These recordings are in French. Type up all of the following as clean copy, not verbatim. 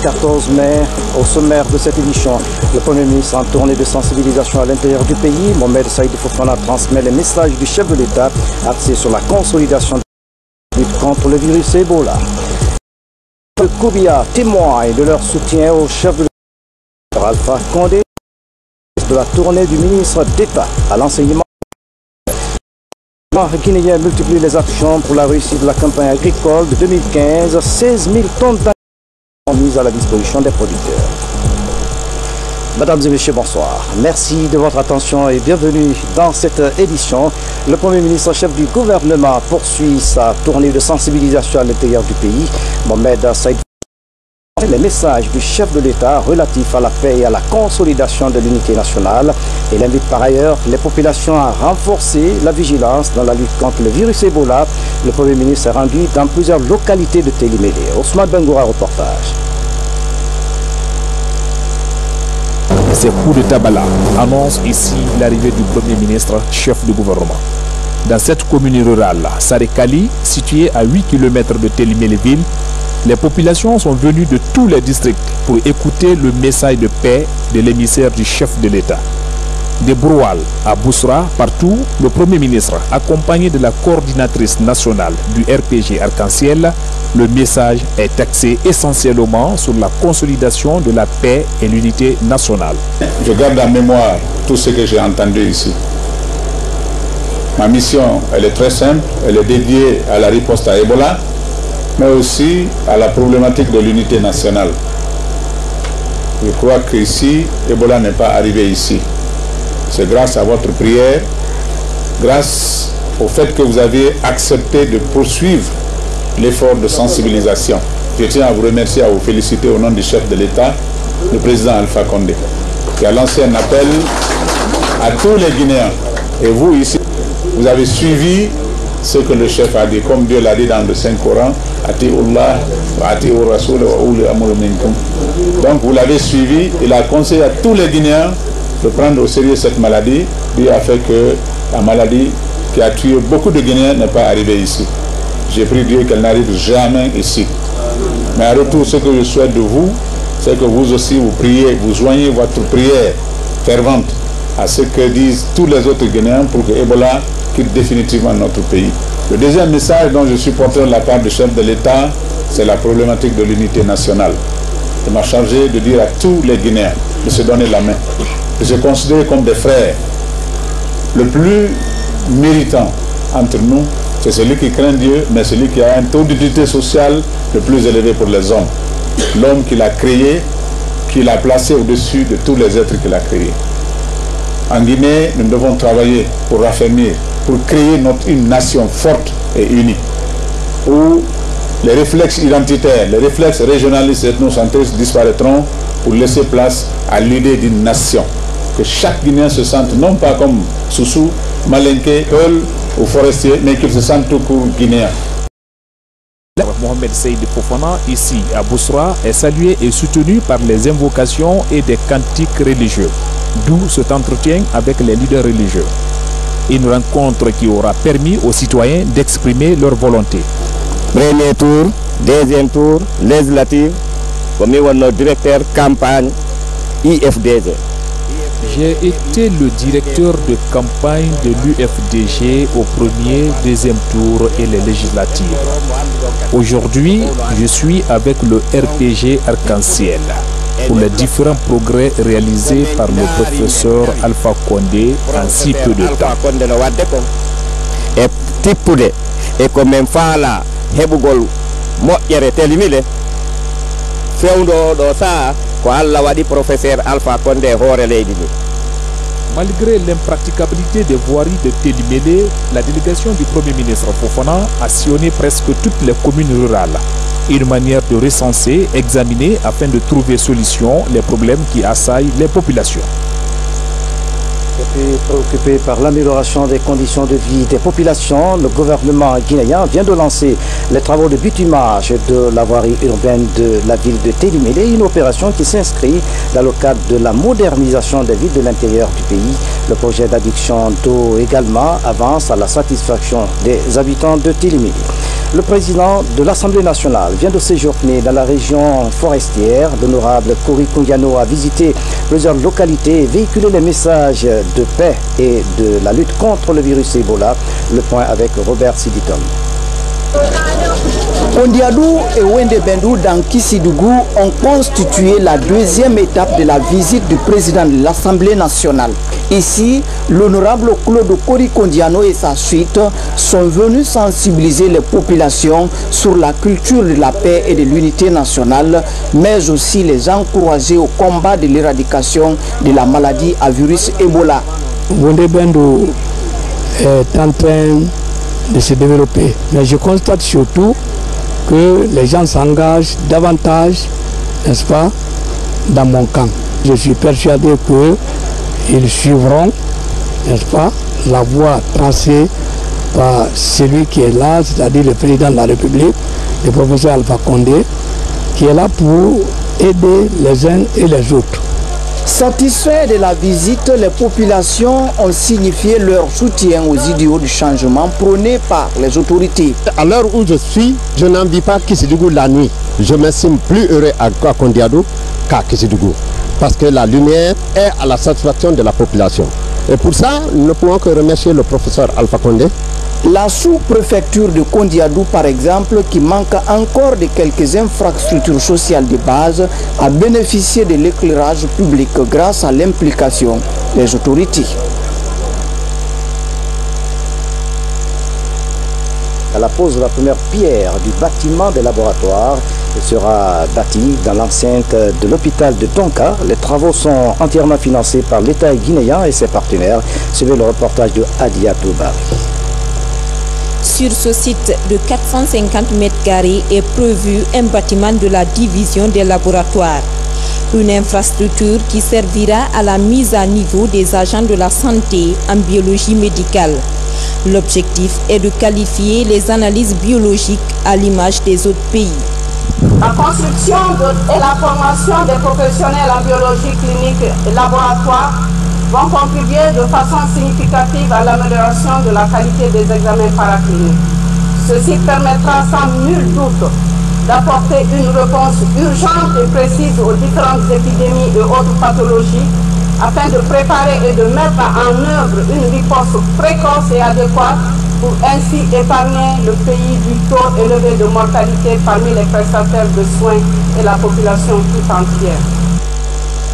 14 mai. Au sommaire de cette édition, le Premier ministre en tournée de sensibilisation à l'intérieur du pays, Mohamed Saïd Fofana transmet les messages du chef de l'État axés sur la consolidation de la lutte contre le virus Ebola. Le Koubia témoigne de leur soutien au chef de l'État, Alpha Condé, de la tournée du ministre d'État à l'enseignement. Le Guinéen multiplie les actions pour la réussite de la campagne agricole de 2015. 16 000 tonnes d'engrais sont mises à la disposition des producteurs. Mesdames et messieurs, bonsoir. Merci de votre attention et bienvenue dans cette édition. Le Premier ministre chef du gouvernement poursuit sa tournée de sensibilisation à l'intérieur du pays. Mohamed Saïd les messages du chef de l'État relatifs à la paix et à la consolidation de l'unité nationale. Il invite par ailleurs les populations à renforcer la vigilance dans la lutte contre le virus Ebola. Le Premier ministre est rendu dans plusieurs localités de Télimélé. Ousmane Bengoura, reportage. Ces coups de tabala annoncent ici l'arrivée du Premier ministre chef du gouvernement. Dans cette commune rurale, Sarekali, située à 8 km de Télimélé-Ville, les populations sont venues de tous les districts pour écouter le message de paix de l'émissaire du chef de l'État. De Broual à Bousra, partout, le Premier ministre, accompagné de la coordinatrice nationale du RPG Arc-en-Ciel, le message est axé essentiellement sur la consolidation de la paix et l'unité nationale. Je garde en mémoire tout ce que j'ai entendu ici. Ma mission, elle est très simple, elle est dédiée à la riposte à Ebola, mais aussi à la problématique de l'unité nationale. Je crois qu'ici, Ebola n'est pas arrivé ici. C'est grâce à votre prière, grâce au fait que vous avez accepté de poursuivre l'effort de sensibilisation. Je tiens à vous remercier, à vous féliciter au nom du chef de l'État, le président Alpha Condé, qui a lancé un appel à tous les Guinéens. Et vous ici, vous avez suivi ce que le chef a dit, comme Dieu l'a dit dans le Saint-Coran, donc vous l'avez suivi, il a conseillé à tous les Guinéens de prendre au sérieux cette maladie. Dieu a fait que la maladie qui a tué beaucoup de Guinéens n'est pas arrivée ici. J'ai prié Dieu qu'elle n'arrive jamais ici. Mais en retour, ce que je souhaite de vous, c'est que vous aussi vous priez, vous joignez votre prière fervente à ce que disent tous les autres Guinéens pour que Ebola quitte définitivement notre pays. Le deuxième message dont je suis porteur de la part du chef de l'État, c'est la problématique de l'unité nationale. Il m'a chargé de dire à tous les Guinéens de se donner la main, de se considérer comme des frères. Le plus méritant entre nous, c'est celui qui craint Dieu, mais celui qui a un taux d'utilité sociale le plus élevé pour les hommes. L'homme qu'il a créé, qu'il a placé au-dessus de tous les êtres qu'il a créés. En Guinée, nous devons travailler pour raffermir, pour créer une nation forte et unie, où les réflexes identitaires, les réflexes régionalistes et ethnocentristes disparaîtront pour laisser place à l'idée d'une nation. Que chaque Guinéen se sente non pas comme Soussou, Malinké, Peul ou Forestier, mais qu'il se sente tout court Guinéen. Mohamed Saïd Fofana, ici à Bousra, est salué et soutenu par les invocations et des cantiques religieux. D'où cet entretien avec les leaders religieux. Une rencontre qui aura permis aux citoyens d'exprimer leur volonté. Premier tour, deuxième tour, législative, comme notre directeur campagne IFDG. J'ai été le directeur de campagne de l'UFDG au premier, deuxième tour et les législatives. Aujourd'hui, je suis avec le RPG Arc-en-Ciel pour les différents progrès réalisés par le professeur Alpha Condé en si peu de temps. Et comme même fala hebugol moƴƴere Télimélé fewdo do sa ko Allah wadi professeur Alpha Condé hoore leydi ni. Malgré l'impraticabilité des voiries de Télimélé, la délégation du Premier ministre Fofana a sillonné presque toutes les communes rurales. Une manière de recenser, examiner afin de trouver solution les problèmes qui assaillent les populations. Préoccupé par l'amélioration des conditions de vie des populations, le gouvernement guinéen vient de lancer les travaux de bitumage de la voirie urbaine de la ville de Télimélé, une opération qui s'inscrit dans le cadre de la modernisation des villes de l'intérieur du pays. Le projet d'adduction d'eau également avance à la satisfaction des habitants de Télimélé. Le président de l'Assemblée nationale vient de séjourner dans la région forestière. L'honorable Cory Kondiano a visité plusieurs localités et véhiculé les messages de paix et de la lutte contre le virus Ebola. Le point avec Robert Siditom. Kondiadou et Wende Bendou dans Kissidougou ont constitué la deuxième étape de la visite du président de l'Assemblée nationale. Ici, l'honorable Claude Cory Kondiano et sa suite sont venus sensibiliser les populations sur la culture de la paix et de l'unité nationale, mais aussi les encourager au combat de l'éradication de la maladie à virus Ebola. Wende Bendou est en train de se développer, mais je constate surtout que les gens s'engagent davantage, n'est-ce pas, dans mon camp. Je suis persuadé qu'ils suivront, n'est-ce pas, la voie tracée par celui qui est là, c'est-à-dire le président de la République, le professeur Alpha Condé, qui est là pour aider les uns et les autres. Satisfaits de la visite, les populations ont signifié leur soutien aux idéaux du changement prônés par les autorités. À l'heure où je suis, je n'envie pas Kissidougou la nuit. Je m'estime plus heureux à Kondiadou qu'à Kissidougou. Parce que la lumière est à la satisfaction de la population. Et pour ça, nous ne pouvons que remercier le professeur Alpha Condé. La sous-préfecture de Kondiadou, par exemple, qui manque encore de quelques infrastructures sociales de base, a bénéficié de l'éclairage public grâce à l'implication des autorités. À la pose de la première pierre du bâtiment des laboratoires, il sera bâti dans l'enceinte de l'hôpital de Tonka. Les travaux sont entièrement financés par l'État guinéen et ses partenaires. Suivez le reportage de Adia Touba. Sur ce site de 450 m² est prévu un bâtiment de la division des laboratoires. Une infrastructure qui servira à la mise à niveau des agents de la santé en biologie médicale. L'objectif est de qualifier les analyses biologiques à l'image des autres pays. La construction et la formation des professionnels en biologie clinique et laboratoire vont contribuer de façon significative à l'amélioration de la qualité des examens paracliniques. Ceci permettra sans nul doute d'apporter une réponse urgente et précise aux différentes épidémies et autres pathologies afin de préparer et de mettre en œuvre une riposte précoce et adéquate pour ainsi épargner le pays du taux élevé de mortalité parmi les prestataires de soins et la population tout entière.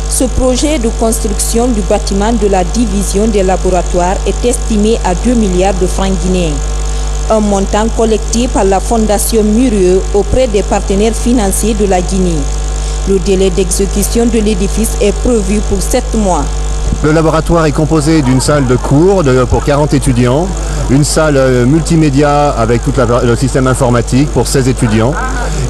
Ce projet de construction du bâtiment de la division des laboratoires est estimé à 2 milliards de francs guinéens. Un montant collecté par la Fondation Murieux auprès des partenaires financiers de la Guinée. Le délai d'exécution de l'édifice est prévu pour 7 mois. Le laboratoire est composé d'une salle de cours pour 40 étudiants, une salle multimédia avec tout le système informatique pour 16 étudiants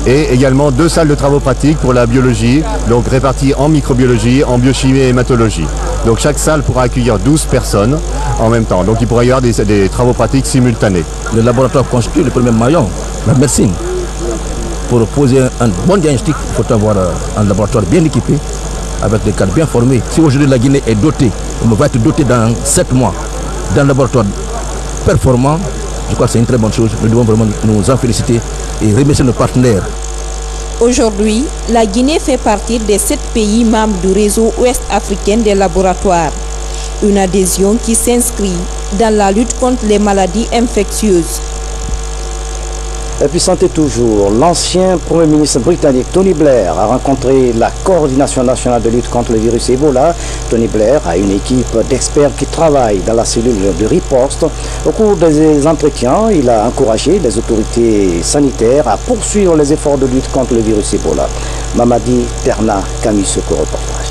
et également 2 salles de travaux pratiques pour la biologie, donc réparties en microbiologie, en biochimie et hématologie. Donc chaque salle pourra accueillir 12 personnes en même temps, donc il pourra y avoir des travaux pratiques simultanés. Le laboratoire constitue le premier maillon, la médecine. Pour poser un bon diagnostic, il faut avoir un laboratoire bien équipé, avec des cadres bien formés. Si aujourd'hui la Guinée est dotée, on va être doté dans 7 mois d'un laboratoire performant, je crois que c'est une très bonne chose. Nous devons vraiment nous en féliciter et remercier nos partenaires. Aujourd'hui, la Guinée fait partie des 7 pays membres du réseau ouest-africain des laboratoires. Une adhésion qui s'inscrit dans la lutte contre les maladies infectieuses. Et puis santé toujours, l'ancien Premier ministre britannique Tony Blair a rencontré la coordination nationale de lutte contre le virus Ebola. Tony Blair a une équipe d'experts qui travaillent dans la cellule de riposte. Au cours des entretiens, il a encouragé les autorités sanitaires à poursuivre les efforts de lutte contre le virus Ebola. Mamadi Terna, Camille Soko, reportage.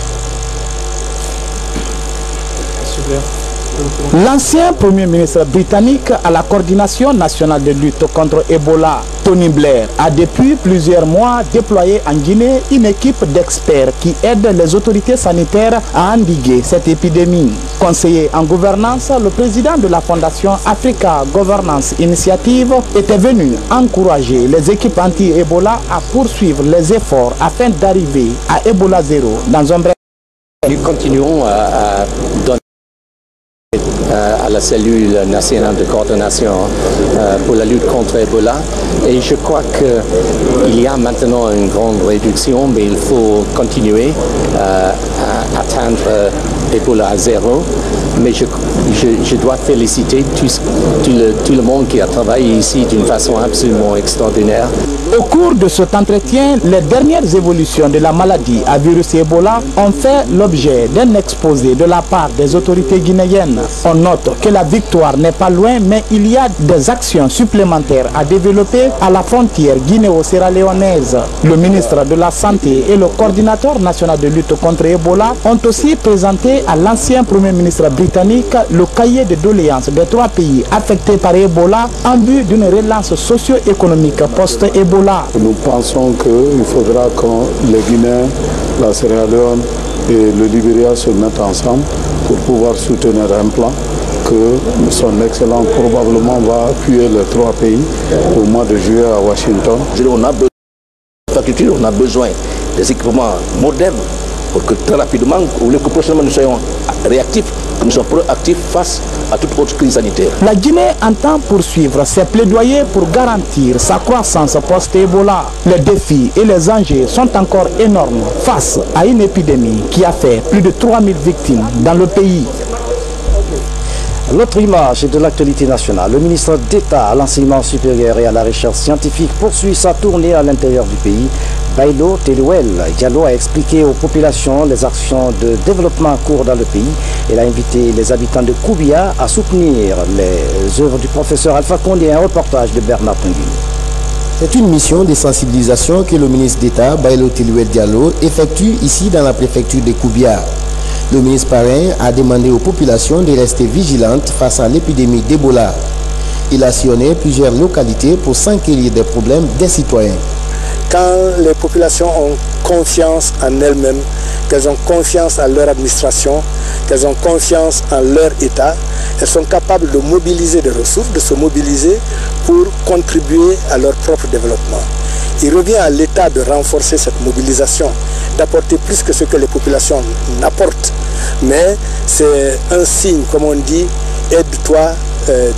L'ancien Premier ministre britannique à la coordination nationale de lutte contre Ebola, Tony Blair, a depuis plusieurs mois déployé en Guinée une équipe d'experts qui aide les autorités sanitaires à endiguer cette épidémie. Conseiller en gouvernance, le président de la Fondation Africa Governance Initiative était venu encourager les équipes anti-Ebola à poursuivre les efforts afin d'arriver à Ebola 0 dans un bref. Nous continuerons à donner à la cellule nationale de coordination pour la lutte contre Ebola. Et je crois qu'il y a maintenant une grande réduction, mais il faut continuer à atteindre Ebola à zéro. Mais je dois féliciter tout le monde qui a travaillé ici d'une façon absolument extraordinaire. Au cours de cet entretien, les dernières évolutions de la maladie à virus Ebola ont fait l'objet d'un exposé de la part des autorités guinéennes. On note que la victoire n'est pas loin, mais il y a des actions supplémentaires à développer à la frontière guinéo-sierra-léonaise. Le ministre de la Santé et le coordinateur national de lutte contre Ebola ont aussi présenté à l'ancien Premier ministre britannique le cahier de doléances des 3 pays affectés par Ebola en vue d'une relance socio-économique post-Ebola. Nous pensons qu'il faudra que les Guinéens, la Sierra Leone et le Libéria se mettent ensemble pour pouvoir soutenir un plan que son Excellence probablement va appuyer les 3 pays au mois de juillet à Washington. On a besoin des équipements modernes pour que très rapidement, ou que prochainement nous soyons réactifs, nous sommes proactifs face à toute autre crise sanitaire. La Guinée entend poursuivre ses plaidoyers pour garantir sa croissance post-Ebola. Les défis et les enjeux sont encore énormes face à une épidémie qui a fait plus de 3000 victimes dans le pays. L'autre image de l'actualité nationale, le ministre d'État à l'enseignement supérieur et à la recherche scientifique poursuit sa tournée à l'intérieur du pays. Bailo Teluel Diallo a expliqué aux populations les actions de développement en cours dans le pays. Il a invité les habitants de Koubia à soutenir les œuvres du professeur Alpha Condé, un reportage de Bernard Pengui. C'est une mission de sensibilisation que le ministre d'État Bailo Teluel Diallo effectue ici dans la préfecture de Koubia. Le ministre parrain a demandé aux populations de rester vigilantes face à l'épidémie d'Ebola. Il a sillonné plusieurs localités pour s'enquérir des problèmes des citoyens. Quand les populations ont confiance en elles-mêmes, qu'elles ont confiance en leur administration, qu'elles ont confiance en leur État, elles sont capables de mobiliser des ressources, de se mobiliser pour contribuer à leur propre développement. Il revient à l'État de renforcer cette mobilisation, d'apporter plus que ce que les populations n'apportent. Mais c'est un signe, comme on dit, aide-toi,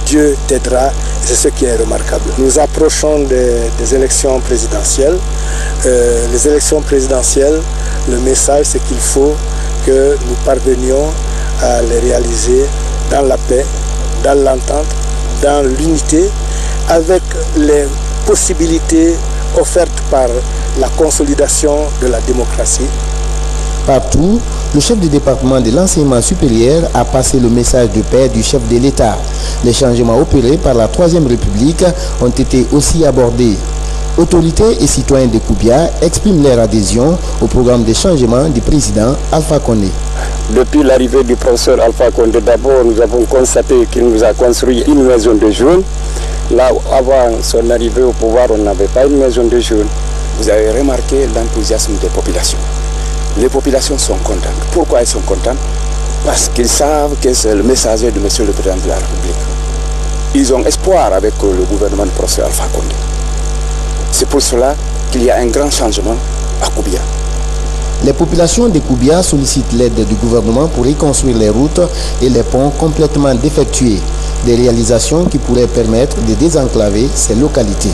Dieu t'aidera. C'est ce qui est remarquable. Nous approchons des élections présidentielles. Les élections présidentielles, le message c'est qu'il faut que nous parvenions à les réaliser dans la paix, dans l'entente, dans l'unité, avec les possibilités offertes par la consolidation de la démocratie. Partout, le chef du département de l'enseignement supérieur a passé le message de paix du chef de l'État. Les changements opérés par la Troisième République ont été aussi abordés. Autorités et citoyens de Koubia expriment leur adhésion au programme de changement du président Alpha Condé. Depuis l'arrivée du professeur Alpha Condé, d'abord nous avons constaté qu'il nous a construit une maison de jeunes. Là, avant son arrivée au pouvoir, on n'avait pas une maison de jeunes. Vous avez remarqué l'enthousiasme des populations. Les populations sont contentes. Pourquoi elles sont contentes? Parce qu'ils savent que c'est le messager de M. le Président de la République. Ils ont espoir avec le gouvernement du professeur Alpha Condé. C'est pour cela qu'il y a un grand changement à Koubia. Les populations de Koubia sollicitent l'aide du gouvernement pour reconstruire les routes et les ponts complètement défectués. Des réalisations qui pourraient permettre de désenclaver ces localités.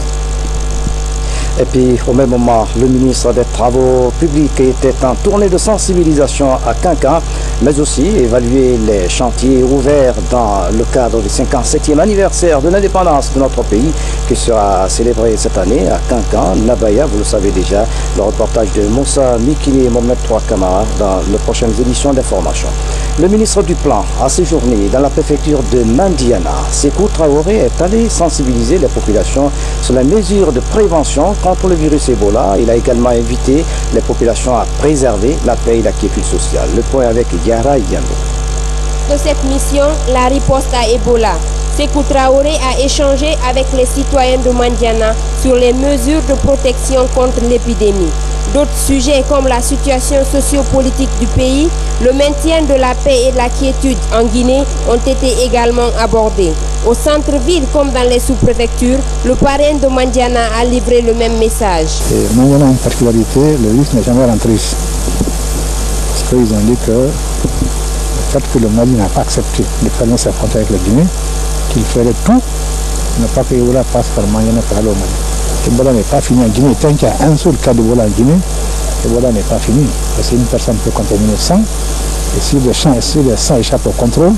Et puis, au même moment, le ministre des Travaux publics était en tournée de sensibilisation à Kankan, mais aussi évaluer les chantiers ouverts dans le cadre du 57e anniversaire de l'indépendance de notre pays, qui sera célébré cette année à Kankan, Nabaya, vous le savez déjà. Le reportage de Moussa Mikili et Mohamed Trois Kamara dans les prochaines éditions d'information. Le ministre du Plan a séjourné dans la préfecture de Mandiana. Sékou Traoré est allé sensibiliser les populations sur les mesures de prévention contre le virus Ebola. Il a également invité les populations à préserver la paix et la quiétude sociale. Le point avec Yara Yando. De cette mission, la riposte à Ebola. Sékou Traoré a échangé avec les citoyens de Mandiana sur les mesures de protection contre l'épidémie. D'autres sujets comme la situation sociopolitique du pays, le maintien de la paix et de la quiétude en Guinée ont été également abordés. Au centre-ville comme dans les sous-préfectures, le parrain de Mandiana a livré le même message. Mandiana a une particularité, le virus n'est jamais rentré ici. Parce qu'ils ont dit que fait que le Mali n'a pas accepté de fermer ses frontières avec la Guinée, qu'il ferait tout, ne pas que Ebola passe par Maniana par aller au Mali. Ebola n'est pas fini en Guinée. Tant qu'il y a un seul cas d'Ebola en Guinée, Ebola n'est pas fini. Parce qu'une personne peut contaminer 100, et si les 100 échappent au contrôle,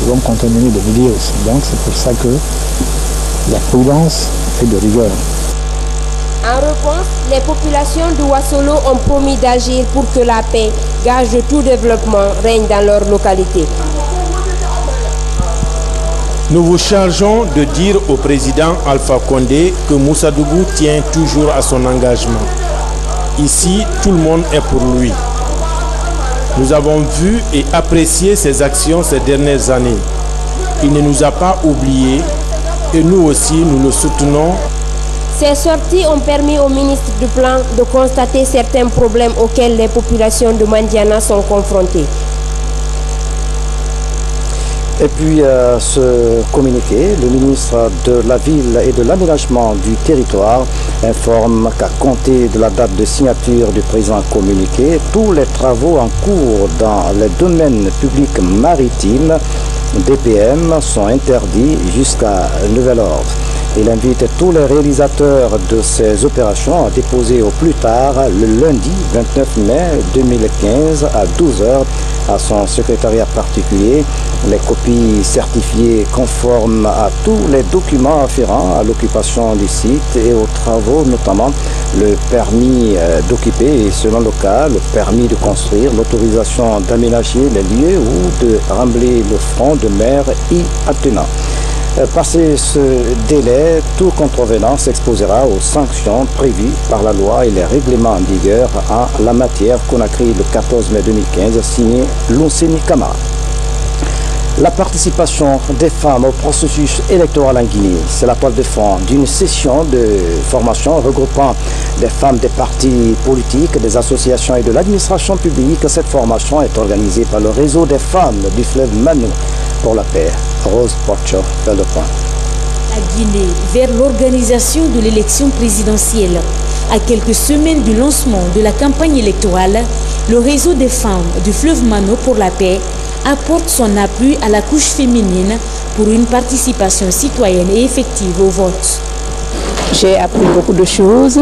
ils vont contaminer des milliers aussi. Donc c'est pour ça que la prudence est de rigueur. En réponse, les populations de Ouassolo ont promis d'agir pour que la paix, gage de tout développement, règne dans leur localité. Nous vous chargeons de dire au président Alpha Condé que Moussadougou tient toujours à son engagement. Ici, tout le monde est pour lui. Nous avons vu et apprécié ses actions ces dernières années. Il ne nous a pas oubliés et nous aussi, nous le soutenons. Ces sorties ont permis au ministre du Plan de constater certains problèmes auxquels les populations de Mandiana sont confrontées. Et puis, ce communiqué, le ministre de la Ville et de l'Aménagement du Territoire informe qu'à compter de la date de signature du présent communiqué, tous les travaux en cours dans les domaines publics maritimes DPM sont interdits jusqu'à nouvel ordre. Il invite tous les réalisateurs de ces opérations à déposer au plus tard le lundi 29 mai 2015 à 12h à son secrétariat particulier les copies certifiées conformes à tous les documents afférents à l'occupation du site et aux travaux, notamment le permis d'occuper et selon le cas, le permis de construire, l'autorisation d'aménager les lieux ou de rembler le front de mer y attenant. Passé ce délai, tout contrevenant s'exposera aux sanctions prévues par la loi et les règlements en vigueur en la matière. Conakry le 14 mai 2015, signé Lonseni Kamara. La participation des femmes au processus électoral en Guinée, c'est la toile de fond d'une session de formation regroupant des femmes des partis politiques, des associations et de l'administration publique. Cette formation est organisée par le réseau des femmes du fleuve Mano pour la paix. Rose Porcho fait le point. À Guinée, vers l'organisation de l'élection présidentielle. À quelques semaines du lancement de la campagne électorale, le réseau des femmes du fleuve Mano pour la paix apporte son appui à la couche féminine pour une participation citoyenne et effective au vote. J'ai appris beaucoup de choses,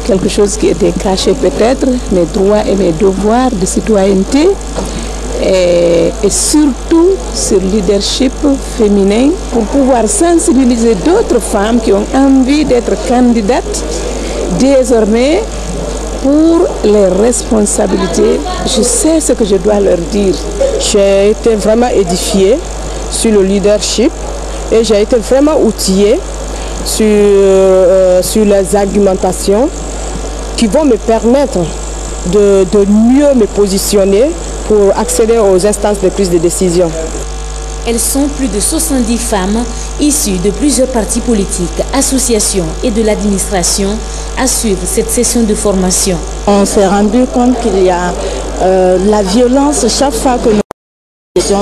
quelque chose qui était caché peut-être, mes droits et mes devoirs de citoyenneté et surtout sur le leadership féminin pour pouvoir sensibiliser d'autres femmes qui ont envie d'être candidates désormais pour les responsabilités. Je sais ce que je dois leur dire. J'ai été vraiment édifiée sur le leadership et j'ai été vraiment outillée sur les argumentations qui vont me permettre de mieux me positionner pour accéder aux instances de prise de décision. Elles sont plus de 70 femmes issues de plusieurs partis politiques, associations et de l'administration à suivre cette session de formation. On s'est rendu compte qu'il y a la violence chaque fois que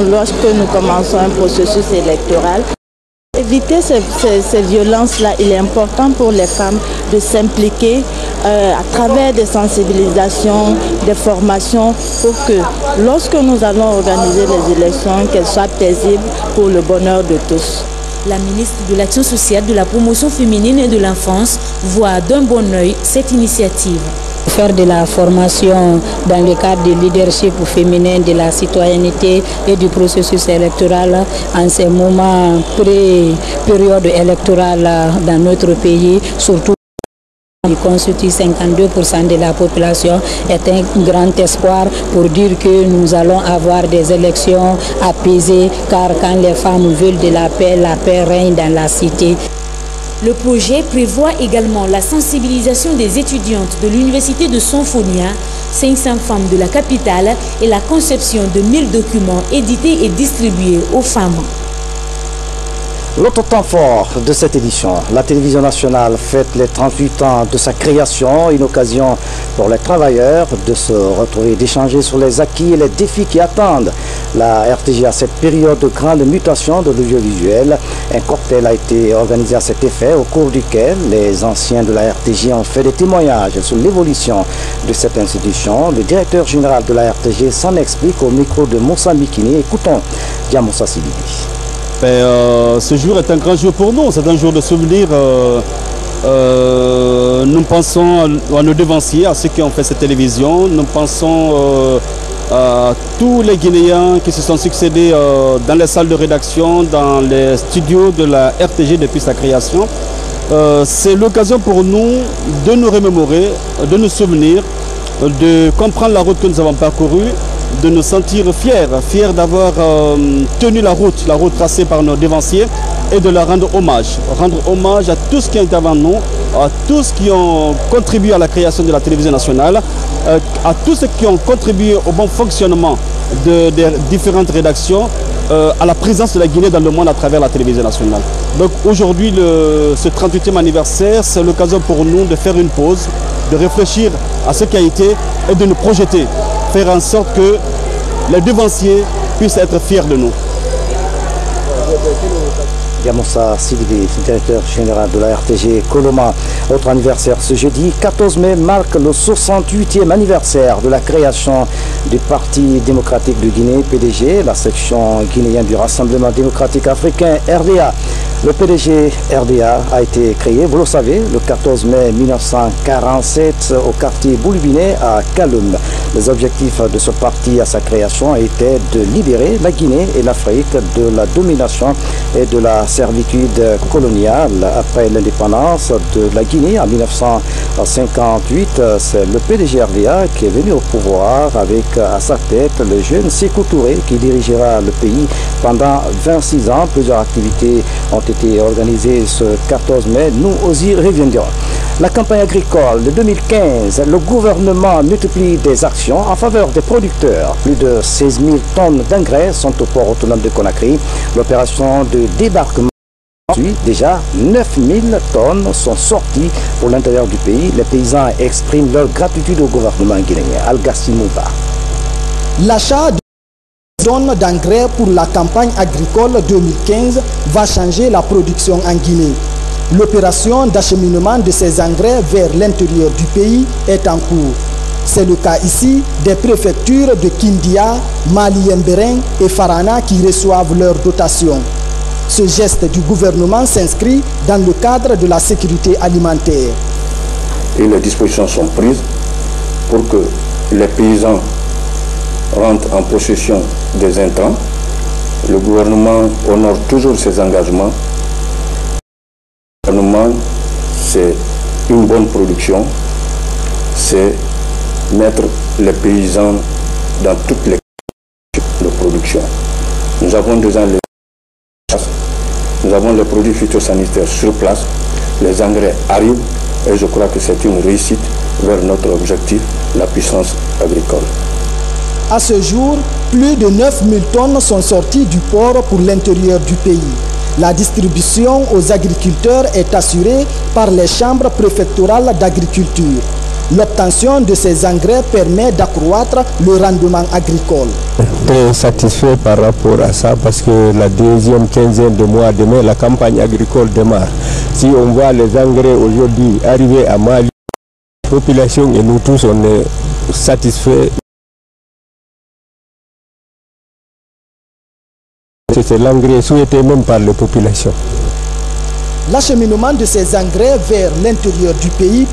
lorsque nous commençons un processus électoral. Éviter ces violences-là, il est important pour les femmes de s'impliquer à travers des sensibilisations, des formations, pour que lorsque nous allons organiser les élections, qu'elles soient paisibles pour le bonheur de tous. La ministre de l'Action sociale, de la promotion féminine et de l'enfance voit d'un bon œil cette initiative. Faire de la formation dans le cadre du leadership féminin, de la citoyenneté et du processus électoral en ces moments pré-période électorale dans notre pays, surtout qui constitue 52% de la population, est un grand espoir pour dire que nous allons avoir des élections apaisées, car quand les femmes veulent de la paix règne dans la cité. Le projet prévoit également la sensibilisation des étudiantes de l'université de Sonfonia, 500 femmes de la capitale et la conception de 1000 documents édités et distribués aux femmes. L'autre temps fort de cette édition, la télévision nationale fête les 38 ans de sa création, une occasion pour les travailleurs de se retrouver, d'échanger sur les acquis et les défis qui attendent la RTG à cette période de grande mutation de l'audiovisuel. Un cocktail a été organisé à cet effet, au cours duquel les anciens de la RTG ont fait des témoignages sur l'évolution de cette institution. Le directeur général de la RTG s'en explique au micro de Moussa Mikini. Écoutons Diamoussa Sididi. Ce jour est un grand jour pour nous, c'est un jour de souvenir. Nous pensons à nos devanciers, à ceux qui ont fait cette télévision. Nous pensons à tous les Guinéens qui se sont succédés dans les salles de rédaction, dans les studios de la RTG depuis sa création. C'est l'occasion pour nous de nous remémorer, de nous souvenir, de comprendre la route que nous avons parcourue, de nous sentir fiers d'avoir tenu la route tracée par nos devanciers et de leur rendre hommage à tous qui étaient avant nous, à tous qui ont contribué à la création de la télévision nationale, à tous ceux qui ont contribué au bon fonctionnement des différentes rédactions, à la présence de la Guinée dans le monde à travers la télévision nationale. Donc aujourd'hui, ce 38e anniversaire, c'est l'occasion pour nous de faire une pause, de réfléchir à ce qui a été et de nous projeter, faire en sorte que les devanciers puissent être fiers de nous. Diamoussa Sidibé, directeur général de la RTG Koloma. Autre anniversaire ce jeudi, 14 mai, marque le 68e anniversaire de la création du Parti démocratique de Guinée, PDG, la section guinéenne du Rassemblement démocratique africain, RDA. Le PDG RDA a été créé, vous le savez, le 14 mai 1947 au quartier Boulbiné à Kaloum. Les objectifs de ce parti à sa création étaient de libérer la Guinée et l'Afrique de la domination et de la servitude coloniale. Après l'indépendance de la Guinée en 1958, c'est le PDG RDA qui est venu au pouvoir avec à sa tête le jeune Sékou Touré qui dirigera le pays pendant 26 ans. Plusieurs activités ont été organisées ce 14 mai. Nous y reviendrons. La campagne agricole de 2015, le gouvernement multiplie des actions en faveur des producteurs. Plus de 16 000 tonnes d'engrais sont au port autonome de Conakry. L'opération de débarquement suit déjà 9 000 tonnes sont sorties pour l'intérieur du pays. Les paysans expriment leur gratitude au gouvernement guinéen. Al-Gassi Mouba. L'achat de tonnes d'engrais pour la campagne agricole 2015 va changer la production en Guinée. L'opération d'acheminement de ces engrais vers l'intérieur du pays est en cours. C'est le cas ici des préfectures de Kindia, Mali-Embereng et Farana qui reçoivent leurs dotations. Ce geste du gouvernement s'inscrit dans le cadre de la sécurité alimentaire. Et les dispositions sont prises pour que les paysans rentrent en possession des intrants. Le gouvernement honore toujours ses engagements. Le gouvernement, c'est une bonne production, c'est mettre les paysans dans toutes les de production. Nous avons déjà les produits phytosanitaires sur place, les engrais arrivent et je crois que c'est une réussite vers notre objectif, la puissance agricole. À ce jour, plus de 9 000 tonnes sont sorties du port pour l'intérieur du pays. La distribution aux agriculteurs est assurée par les chambres préfectorales d'agriculture. L'obtention de ces engrais permet d'accroître le rendement agricole. Très satisfait par rapport à ça parce que la deuxième quinzaine de mois de mai, la campagne agricole démarre. Si on voit les engrais aujourd'hui arriver à Mali, la population et nous tous, on est satisfaits. C'est l'engrais souhaité même par les populations. L'acheminement de ces engrais vers l'intérieur du pays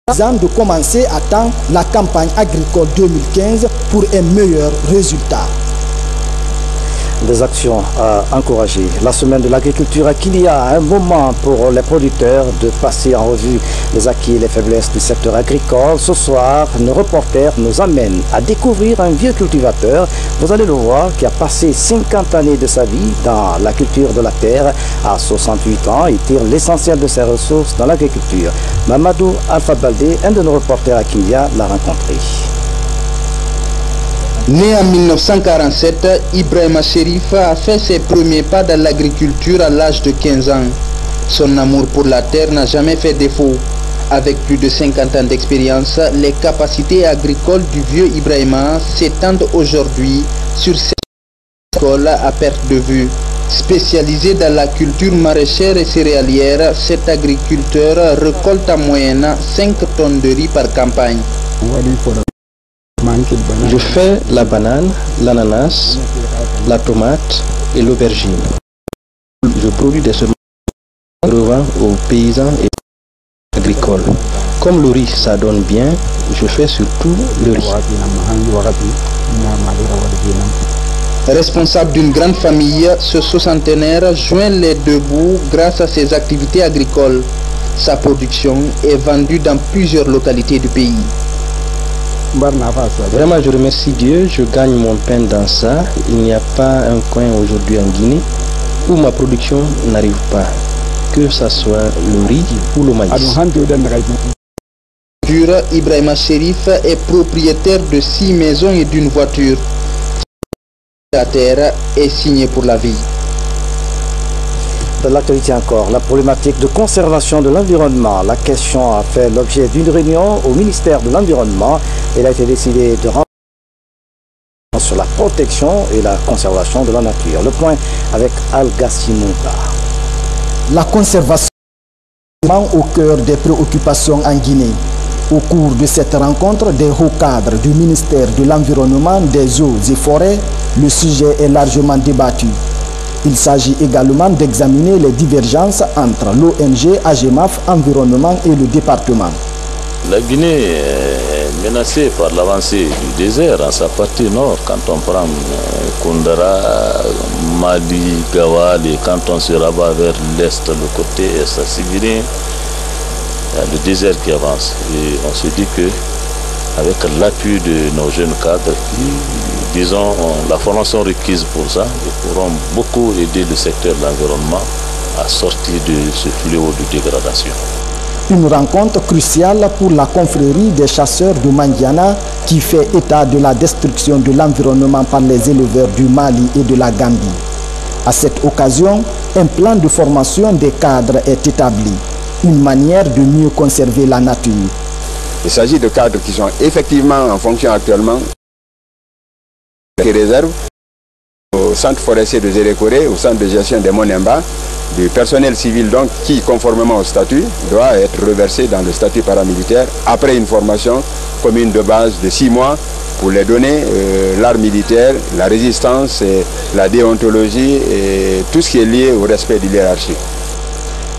permet de commencer à temps la campagne agricole 2015 pour un meilleur résultat. Des actions à encourager. La semaine de l'agriculture à Kilia, un moment pour les producteurs de passer en revue les acquis et les faiblesses du secteur agricole. Ce soir, nos reporters nous amènent à découvrir un vieux cultivateur, vous allez le voir, qui a passé 50 années de sa vie dans la culture de la terre. À 68 ans, il tire l'essentiel de ses ressources dans l'agriculture. Mamadou Alpha Baldé, un de nos reporters à Kilia, l'a rencontré. Né en 1947, Ibrahima Cherif a fait ses premiers pas dans l'agriculture à l'âge de 15 ans. Son amour pour la terre n'a jamais fait défaut. Avec plus de 50 ans d'expérience, les capacités agricoles du vieux Ibrahima s'étendent aujourd'hui sur ses écoles à perte de vue. Spécialisé dans la culture maraîchère et céréalière, cet agriculteur récolte en moyenne 5 tonnes de riz par campagne. Je fais la banane, l'ananas, la tomate et l'aubergine. Je produis des semences revends aux paysans et agricoles. Comme le riz, ça donne bien, je fais surtout le riz. Responsable d'une grande famille, ce soixantenaire joint les deux bouts grâce à ses activités agricoles. Sa production est vendue dans plusieurs localités du pays. Vraiment, je remercie Dieu, je gagne mon pain dans ça. Il n'y a pas un coin aujourd'hui en Guinée où ma production n'arrive pas, que ce soit le riz ou le maïs. Ibrahima Cherif est propriétaire de 6 maisons et d'une voiture. La terre est signée pour la vie. De l'actualité encore, la problématique de conservation de l'environnement. La question a fait l'objet d'une réunion au ministère de l'Environnement. Il a été décidé de rendre sur la protection et la conservation de la nature. Le point avec Al-Gassimouda. La conservation est au cœur des préoccupations en Guinée. Au cours de cette rencontre des hauts cadres du ministère de l'Environnement, des Eaux et Forêts, le sujet est largement débattu. Il s'agit également d'examiner les divergences entre l'ONG AGEMAF Environnement et le département. La Guinée est menacée par l'avancée du désert en sa partie nord. Quand on prend Koundara, Mali, Gawal et quand on se rabat vers l'est, le côté est à Sibirien, il y a le désert qui avance. Et on se dit que avec l'appui de nos jeunes cadres qui, disons, ont la formation requise pour ça, ils pourront beaucoup aider le secteur de l'environnement à sortir de ce fléau de dégradation. Une rencontre cruciale pour la confrérie des chasseurs de Mandiana qui fait état de la destruction de l'environnement par les éleveurs du Mali et de la Gambie. À cette occasion, un plan de formation des cadres est établi, une manière de mieux conserver la nature. Il s'agit de cadres qui sont effectivement en fonction actuellement des réserves au centre forestier de Zérékoré, au centre de gestion des Monemba, du personnel civil donc qui, conformément au statut, doit être reversé dans le statut paramilitaire après une formation commune de base de 6 mois pour les donner l'art militaire, la résistance, et la déontologie et tout ce qui est lié au respect de l'hiérarchie.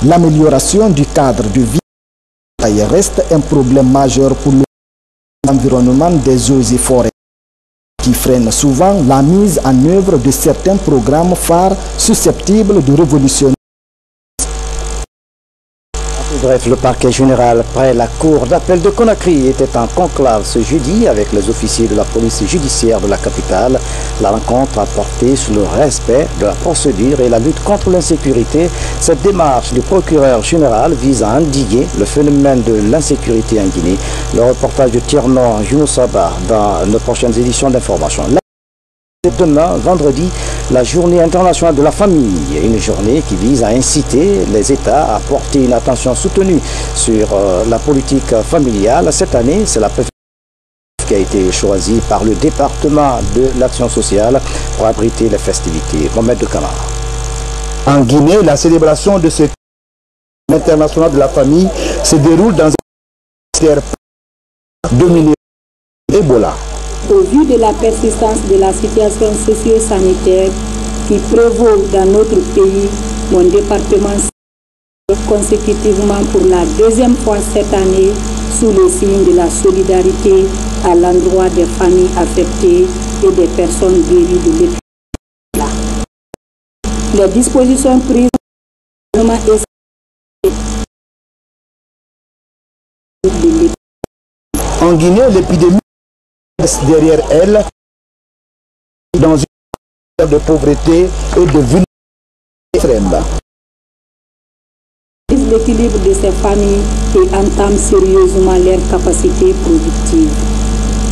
L'amélioration du cadre de vie reste un problème majeur pour l'environnement des eaux et forêts, qui freine souvent la mise en œuvre de certains programmes phares susceptibles de révolutionner. Bref, le parquet général près la cour d'appel de Conakry était en conclave ce jeudi avec les officiers de la police judiciaire de la capitale. La rencontre a porté sur le respect de la procédure et la lutte contre l'insécurité. Cette démarche du procureur général vise à endiguer le phénomène de l'insécurité en Guinée. Le reportage de Tierno Junusaba dans les prochaines éditions d'information. Demain, vendredi, la journée internationale de la famille, une journée qui vise à inciter les États à porter une attention soutenue sur la politique familiale. Cette année, c'est la préfecture qui a été choisie par le département de l'action sociale pour abriter les festivités. Mohamed de Camara. En Guinée, la célébration de cette journée internationale de la famille se déroule dans un ministère dominé par Ebola. Au vu de la persistance de la situation socio-sanitaire qui prévaut dans notre pays, mon département consécutivement pour la deuxième fois cette année sous le signe de la solidarité à l'endroit des familles affectées et des personnes guéries de l'épidémie. Les dispositions prises en Guinée, l'épidémie derrière elle dans une situation de pauvreté et de vulnérabilité extrême. L'équilibre de ces familles et entament sérieusement leurs capacités productives.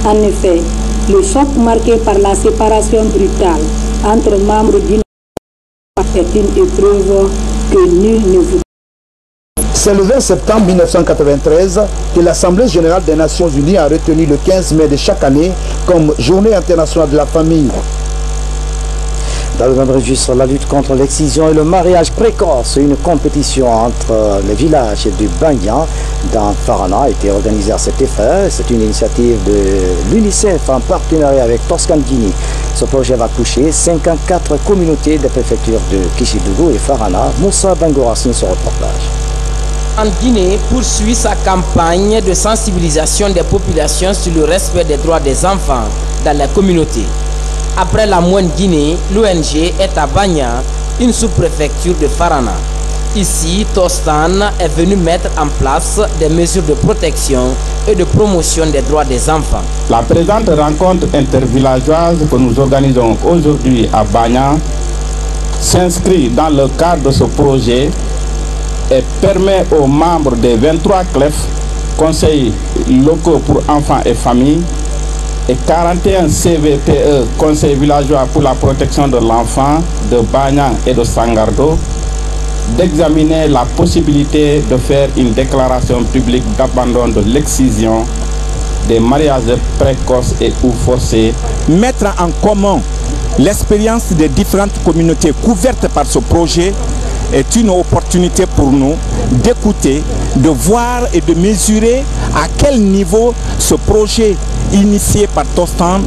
En effet, Le choc marqué par la séparation brutale entre membres d'une est une épreuve que nul ne voudrait. C'est le 20 septembre 1993 que l'Assemblée générale des Nations Unies a retenu le 15 mai de chaque année comme journée internationale de la famille. Dans le même registre, la lutte contre l'excision et le mariage précoce, une compétition entre les villages du Banyan dans Farana a été organisée à cet effet. C'est une initiative de l'UNICEF en partenariat avec Toscane Guinée. Ce projet va toucher 54 communautés des préfectures de Kishidougou et Farana. Moussa Bangora signe ce reportage. En Guinée poursuit sa campagne de sensibilisation des populations sur le respect des droits des enfants dans la communauté. Après la Moyenne Guinée, l'ONG est à Banya, une sous-préfecture de Farana. Ici, Tostan est venu mettre en place des mesures de protection et de promotion des droits des enfants. La présente rencontre intervillageoise que nous organisons aujourd'hui à Banya s'inscrit dans le cadre de ce projet et permet aux membres des 23 CLEF, conseils locaux pour enfants et familles, et 41 CVTE, conseils villageois pour la protection de l'enfant de Banya et de Sangardo, d'examiner la possibilité de faire une déclaration publique d'abandon de l'excision, des mariages précoces et ou forcés. Mettre en commun l'expérience des différentes communautés couvertes par ce projet est une opportunité pour nous d'écouter, de voir et de mesurer à quel niveau ce projet initié par Tostan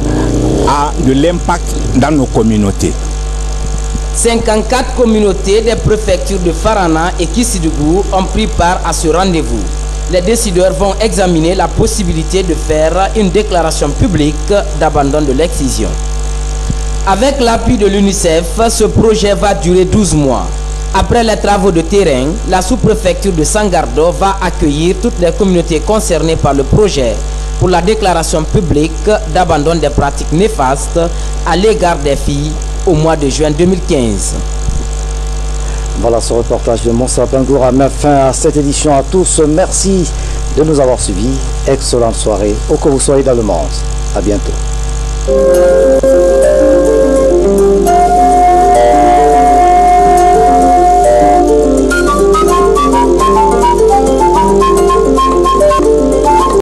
a de l'impact dans nos communautés. 54 communautés des préfectures de Farana et Kishidougou ont pris part à ce rendez-vous. Les décideurs vont examiner la possibilité de faire une déclaration publique d'abandon de l'excision. Avec l'appui de l'UNICEF, ce projet va durer 12 mois. Après les travaux de terrain, la sous-préfecture de Sangardo va accueillir toutes les communautés concernées par le projet pour la déclaration publique d'abandon des pratiques néfastes à l'égard des filles au mois de juin 2015. Voilà, ce reportage de Moussa Bangoura met fin à cette édition. À tous, merci de nous avoir suivis. Excellente soirée, où que vous soyez dans le monde. À bientôt.